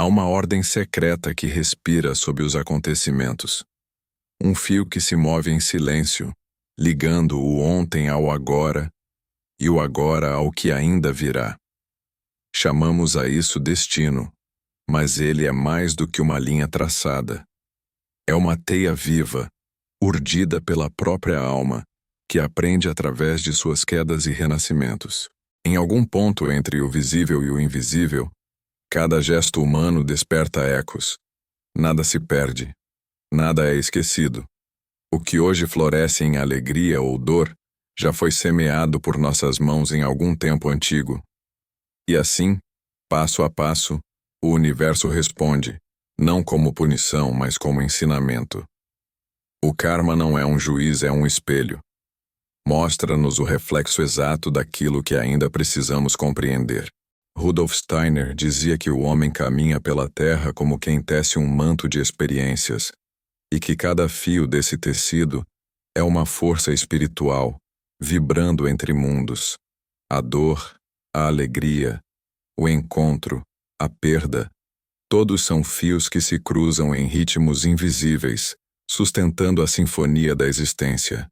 Há uma ordem secreta que respira sob os acontecimentos. Um fio que se move em silêncio, ligando o ontem ao agora e o agora ao que ainda virá. Chamamos a isso destino, mas ele é mais do que uma linha traçada. É uma teia viva, urdida pela própria alma, que aprende através de suas quedas e renascimentos. Em algum ponto entre o visível e o invisível, cada gesto humano desperta ecos. Nada se perde, nada é esquecido. O que hoje floresce em alegria ou dor já foi semeado por nossas mãos em algum tempo antigo. E assim, passo a passo, o universo responde, não como punição, mas como ensinamento. O karma não é um juiz, é um espelho. Mostra-nos o reflexo exato daquilo que ainda precisamos compreender. Rudolf Steiner dizia que o homem caminha pela terra como quem tece um manto de experiências, e que cada fio desse tecido é uma força espiritual, vibrando entre mundos. A dor, a alegria, o encontro, a perda, todos são fios que se cruzam em ritmos invisíveis, sustentando a sinfonia da existência.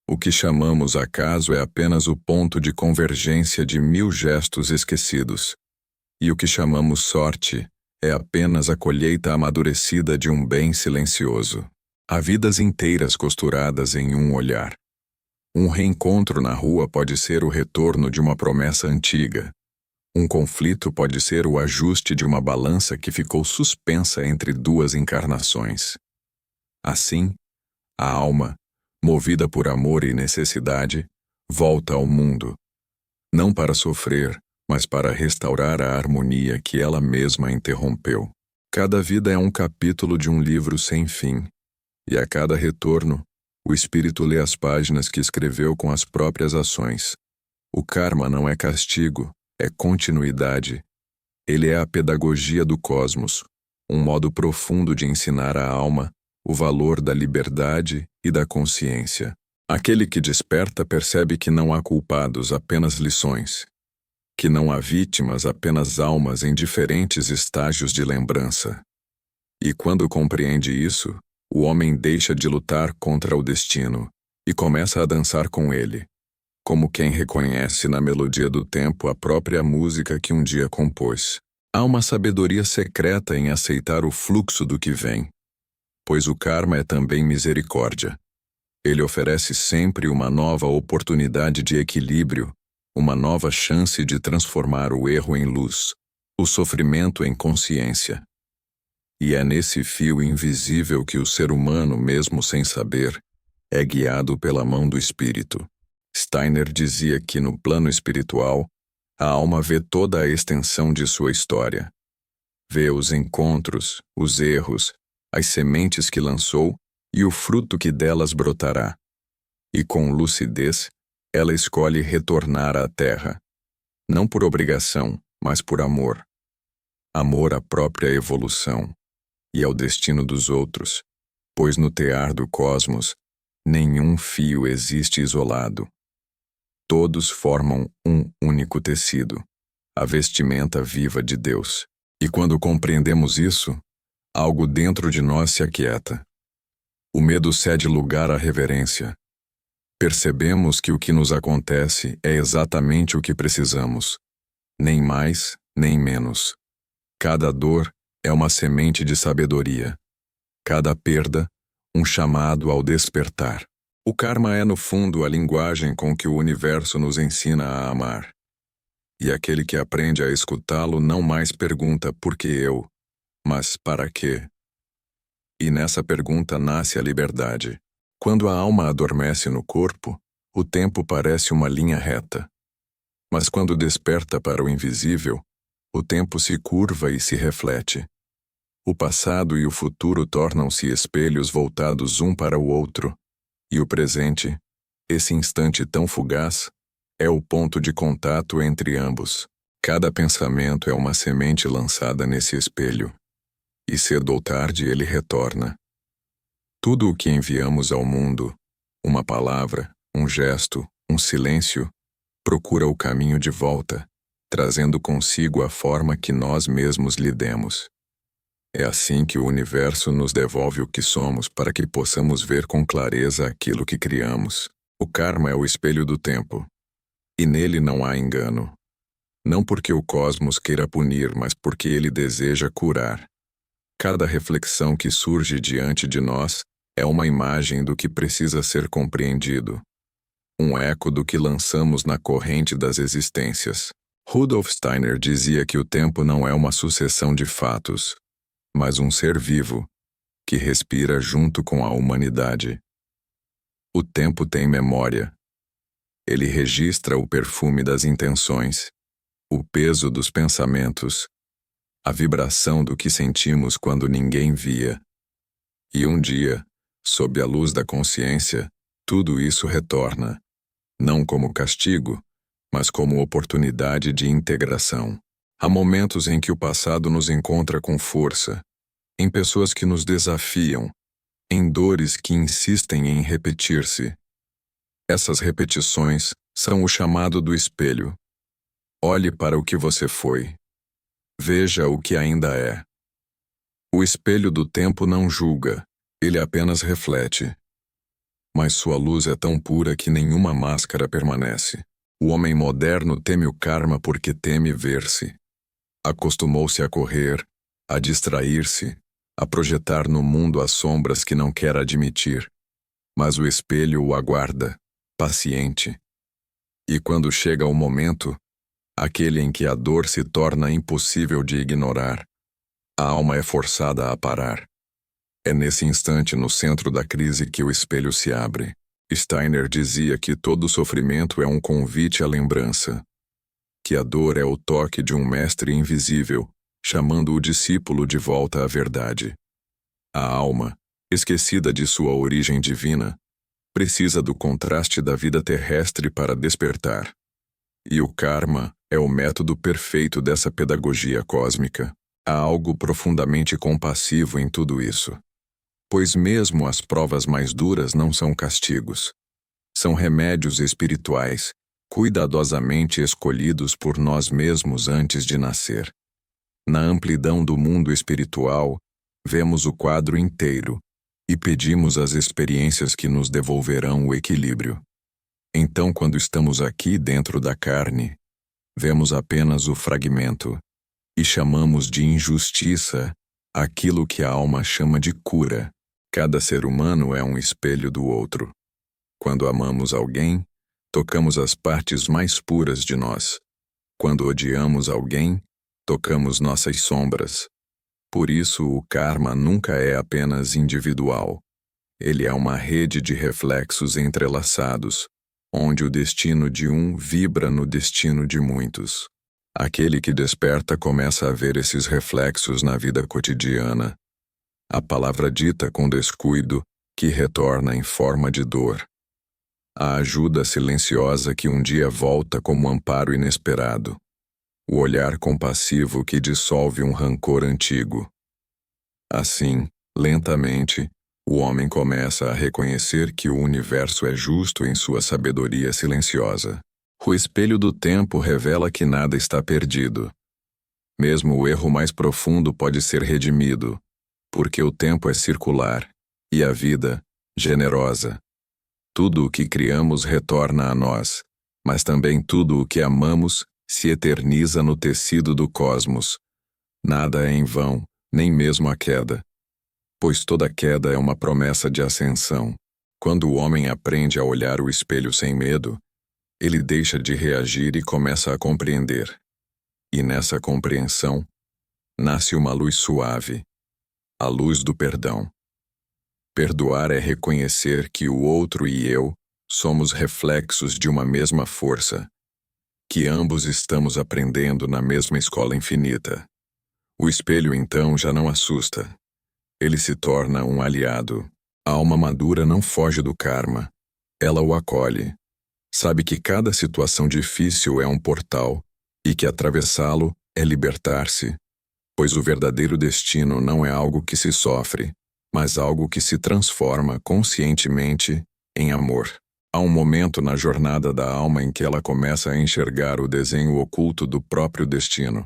O que chamamos acaso é apenas o ponto de convergência de 1000 gestos esquecidos. E o que chamamos sorte é apenas a colheita amadurecida de um bem silencioso. Há vidas inteiras costuradas em um olhar. Um reencontro na rua pode ser o retorno de uma promessa antiga. Um conflito pode ser o ajuste de uma balança que ficou suspensa entre duas encarnações. Assim, a alma, movida por amor e necessidade, volta ao mundo, não para sofrer, mas para restaurar a harmonia que ela mesma interrompeu. Cada vida é um capítulo de um livro sem fim, e a cada retorno, o espírito lê as páginas que escreveu com as próprias ações. O karma não é castigo, é continuidade. Ele é a pedagogia do cosmos, um modo profundo de ensinar à alma o valor da liberdade e da consciência. Aquele que desperta percebe que não há culpados, apenas lições. Que não há vítimas, apenas almas em diferentes estágios de lembrança. E quando compreende isso, o homem deixa de lutar contra o destino e começa a dançar com ele, como quem reconhece na melodia do tempo a própria música que um dia compôs. Há uma sabedoria secreta em aceitar o fluxo do que vem, pois o karma é também misericórdia. Ele oferece sempre uma nova oportunidade de equilíbrio, uma nova chance de transformar o erro em luz, o sofrimento em consciência. E é nesse fio invisível que o ser humano, mesmo sem saber, é guiado pela mão do espírito. Steiner dizia que no plano espiritual, a alma vê toda a extensão de sua história. Vê os encontros, os erros, as sementes que lançou e o fruto que delas brotará. E com lucidez, ela escolhe retornar à terra, não por obrigação, mas por amor. Amor à própria evolução e ao destino dos outros, pois no tear do cosmos, nenhum fio existe isolado. Todos formam um único tecido, a vestimenta viva de Deus. E quando compreendemos isso, algo dentro de nós se aquieta. O medo cede lugar à reverência. Percebemos que o que nos acontece é exatamente o que precisamos, nem mais, nem menos. Cada dor é uma semente de sabedoria. Cada perda, um chamado ao despertar. O karma é, no fundo, a linguagem com que o universo nos ensina a amar. E aquele que aprende a escutá-lo não mais pergunta por que eu, mas para quê? E nessa pergunta nasce a liberdade. Quando a alma adormece no corpo, o tempo parece uma linha reta. Mas quando desperta para o invisível, o tempo se curva e se reflete. O passado e o futuro tornam-se espelhos voltados um para o outro, e o presente, esse instante tão fugaz, é o ponto de contato entre ambos. Cada pensamento é uma semente lançada nesse espelho, e cedo ou tarde ele retorna. Tudo o que enviamos ao mundo, uma palavra, um gesto, um silêncio, procura o caminho de volta, trazendo consigo a forma que nós mesmos lhe demos. É assim que o universo nos devolve o que somos para que possamos ver com clareza aquilo que criamos. O karma é o espelho do tempo. E nele não há engano. Não porque o cosmos queira punir, mas porque ele deseja curar. Cada reflexão que surge diante de nós é uma imagem do que precisa ser compreendido. Um eco do que lançamos na corrente das existências. Rudolf Steiner dizia que o tempo não é uma sucessão de fatos, mas um ser vivo, que respira junto com a humanidade. O tempo tem memória. Ele registra o perfume das intenções, o peso dos pensamentos, a vibração do que sentimos quando ninguém via. E um dia, sob a luz da consciência, tudo isso retorna, não como castigo, mas como oportunidade de integração. Há momentos em que o passado nos encontra com força, em pessoas que nos desafiam, em dores que insistem em repetir-se. Essas repetições são o chamado do espelho. Olhe para o que você foi. Veja o que ainda é. O espelho do tempo não julga, ele apenas reflete. Mas sua luz é tão pura que nenhuma máscara permanece. O homem moderno teme o karma porque teme ver-se. Acostumou-se a correr, a distrair-se, a projetar no mundo as sombras que não quer admitir. Mas o espelho o aguarda, paciente. E quando chega o momento, aquele em que a dor se torna impossível de ignorar, a alma é forçada a parar. É nesse instante, no centro da crise, que o espelho se abre. Steiner dizia que todo sofrimento é um convite à lembrança, que a dor é o toque de um mestre invisível, chamando o discípulo de volta à verdade. A alma, esquecida de sua origem divina, precisa do contraste da vida terrestre para despertar. E o karma é o método perfeito dessa pedagogia cósmica. Há algo profundamente compassivo em tudo isso. Pois mesmo as provas mais duras não são castigos. São remédios espirituais, cuidadosamente escolhidos por nós mesmos antes de nascer. Na amplidão do mundo espiritual, vemos o quadro inteiro e pedimos as experiências que nos devolverão o equilíbrio. Então, quando estamos aqui dentro da carne, vemos apenas o fragmento e chamamos de injustiça aquilo que a alma chama de cura. Cada ser humano é um espelho do outro. Quando amamos alguém, tocamos as partes mais puras de nós. Quando odiamos alguém, tocamos nossas sombras. Por isso, o karma nunca é apenas individual. Ele é uma rede de reflexos entrelaçados, onde o destino de um vibra no destino de muitos. Aquele que desperta começa a ver esses reflexos na vida cotidiana. A palavra dita com descuido, que retorna em forma de dor. A ajuda silenciosa que um dia volta como amparo inesperado. O olhar compassivo que dissolve um rancor antigo. Assim, lentamente, o homem começa a reconhecer que o universo é justo em sua sabedoria silenciosa. O espelho do tempo revela que nada está perdido. Mesmo o erro mais profundo pode ser redimido, porque o tempo é circular, e a vida, generosa. Tudo o que criamos retorna a nós, mas também tudo o que amamos se eterniza no tecido do cosmos. Nada é em vão, nem mesmo a queda. Pois toda queda é uma promessa de ascensão. Quando o homem aprende a olhar o espelho sem medo, ele deixa de reagir e começa a compreender. E nessa compreensão, nasce uma luz suave, a luz do perdão. Perdoar é reconhecer que o outro e eu somos reflexos de uma mesma força, que ambos estamos aprendendo na mesma escola infinita. O espelho, então, já não assusta. Ele se torna um aliado. A alma madura não foge do karma. Ela o acolhe. Sabe que cada situação difícil é um portal e que atravessá-lo é libertar-se, pois o verdadeiro destino não é algo que se sofre, mas algo que se transforma conscientemente em amor. Há um momento na jornada da alma em que ela começa a enxergar o desenho oculto do próprio destino.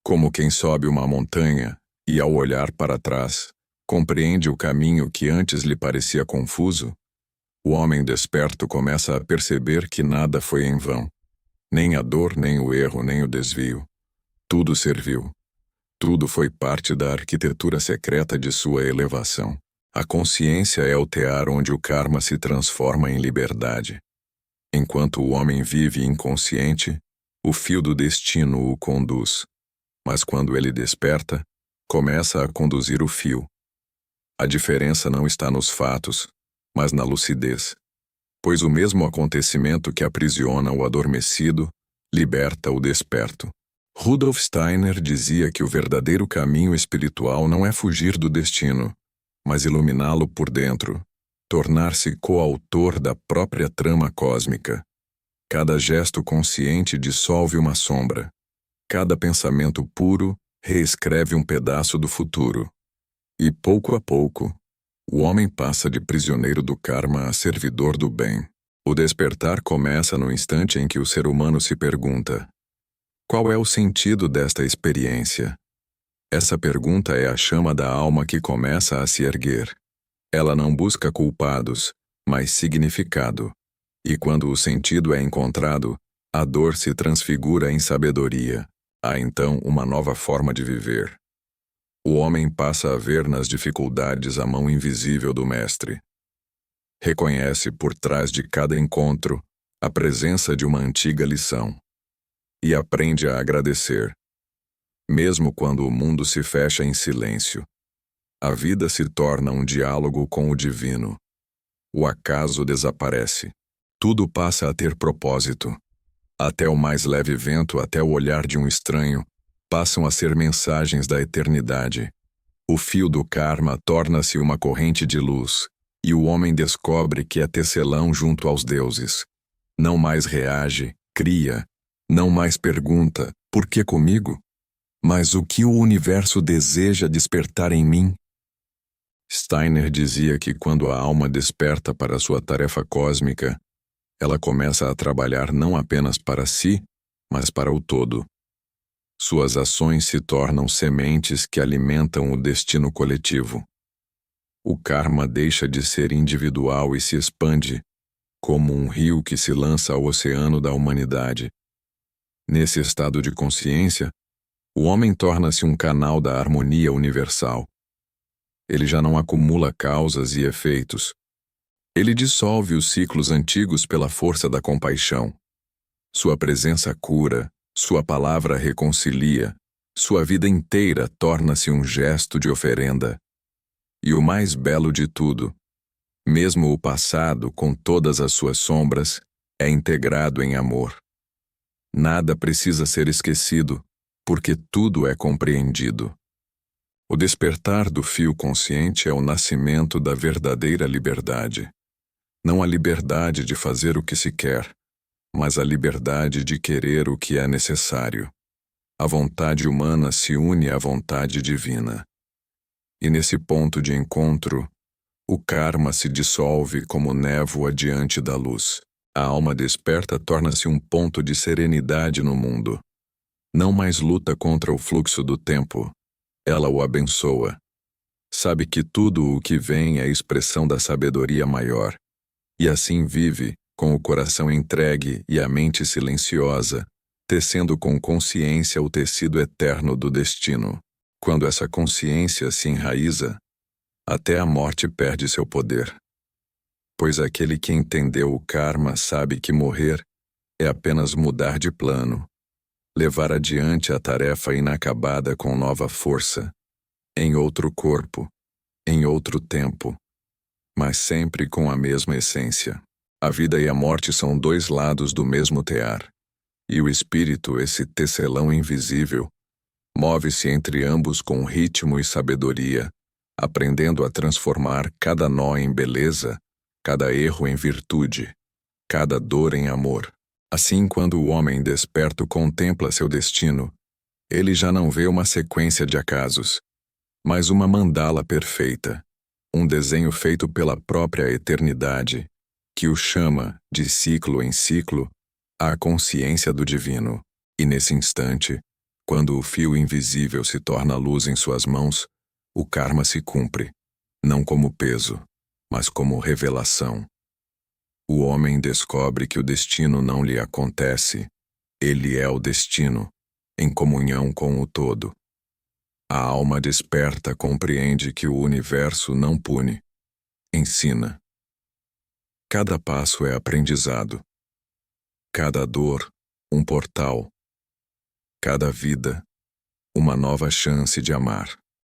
Como quem sobe uma montanha E ao olhar para trás, compreende o caminho que antes lhe parecia confuso. O homem desperto começa a perceber que nada foi em vão. Nem a dor, nem o erro, nem o desvio. Tudo serviu. Tudo foi parte da arquitetura secreta de sua elevação. A consciência é o tear onde o karma se transforma em liberdade. Enquanto o homem vive inconsciente, o fio do destino o conduz. Mas quando ele desperta, começa a conduzir o fio. A diferença não está nos fatos, mas na lucidez. Pois o mesmo acontecimento que aprisiona o adormecido, liberta o desperto. Rudolf Steiner dizia que o verdadeiro caminho espiritual não é fugir do destino, mas iluminá-lo por dentro, tornar-se coautor da própria trama cósmica. Cada gesto consciente dissolve uma sombra. Cada pensamento puro reescreve um pedaço do futuro. E pouco a pouco, o homem passa de prisioneiro do karma a servidor do bem. O despertar começa no instante em que o ser humano se pergunta: qual é o sentido desta experiência? Essa pergunta é a chama da alma que começa a se erguer. Ela não busca culpados, mas significado. E quando o sentido é encontrado, a dor se transfigura em sabedoria. Há então uma nova forma de viver. O homem passa a ver nas dificuldades a mão invisível do Mestre. Reconhece por trás de cada encontro a presença de uma antiga lição. E aprende a agradecer. Mesmo quando o mundo se fecha em silêncio, a vida se torna um diálogo com o divino. O acaso desaparece. Tudo passa a ter propósito. Até o mais leve vento, até o olhar de um estranho, passam a ser mensagens da eternidade. O fio do karma torna-se uma corrente de luz, e o homem descobre que é tecelão junto aos deuses. Não mais reage, cria. Não mais pergunta, por que comigo? Mas o que o universo deseja despertar em mim? Steiner dizia que quando a alma desperta para sua tarefa cósmica, ela começa a trabalhar não apenas para si, mas para o todo. Suas ações se tornam sementes que alimentam o destino coletivo. O karma deixa de ser individual e se expande, como um rio que se lança ao oceano da humanidade. Nesse estado de consciência, o homem torna-se um canal da harmonia universal. Ele já não acumula causas e efeitos. Ele dissolve os ciclos antigos pela força da compaixão. Sua presença cura, sua palavra reconcilia, sua vida inteira torna-se um gesto de oferenda. E o mais belo de tudo, mesmo o passado, com todas as suas sombras, é integrado em amor. Nada precisa ser esquecido, porque tudo é compreendido. O despertar do fio consciente é o nascimento da verdadeira liberdade. Não a liberdade de fazer o que se quer, mas a liberdade de querer o que é necessário. A vontade humana se une à vontade divina. E nesse ponto de encontro, o karma se dissolve como névoa diante da luz. A alma desperta torna-se um ponto de serenidade no mundo. Não mais luta contra o fluxo do tempo. Ela o abençoa. Sabe que tudo o que vem é expressão da sabedoria maior. E assim vive, com o coração entregue e a mente silenciosa, tecendo com consciência o tecido eterno do destino. Quando essa consciência se enraiza, até a morte perde seu poder. Pois aquele que entendeu o karma sabe que morrer é apenas mudar de plano, levar adiante a tarefa inacabada com nova força, em outro corpo, em outro tempo, mas sempre com a mesma essência. A vida e a morte são dois lados do mesmo tear, e o espírito, esse tecelão invisível, move-se entre ambos com ritmo e sabedoria, aprendendo a transformar cada nó em beleza, cada erro em virtude, cada dor em amor. Assim, quando o homem desperto contempla seu destino, ele já não vê uma sequência de acasos, mas uma mandala perfeita, um desenho feito pela própria eternidade, que o chama, de ciclo em ciclo, à consciência do divino. E nesse instante, Quando o fio invisível se torna luz em suas mãos, o karma se cumpre, não como peso, mas como revelação. O homem descobre que o destino não lhe acontece, ele é o destino, em comunhão com o todo. A alma desperta compreende que o universo não pune, ensina. Cada passo é aprendizado. Cada dor, um portal. Cada vida, uma nova chance de amar.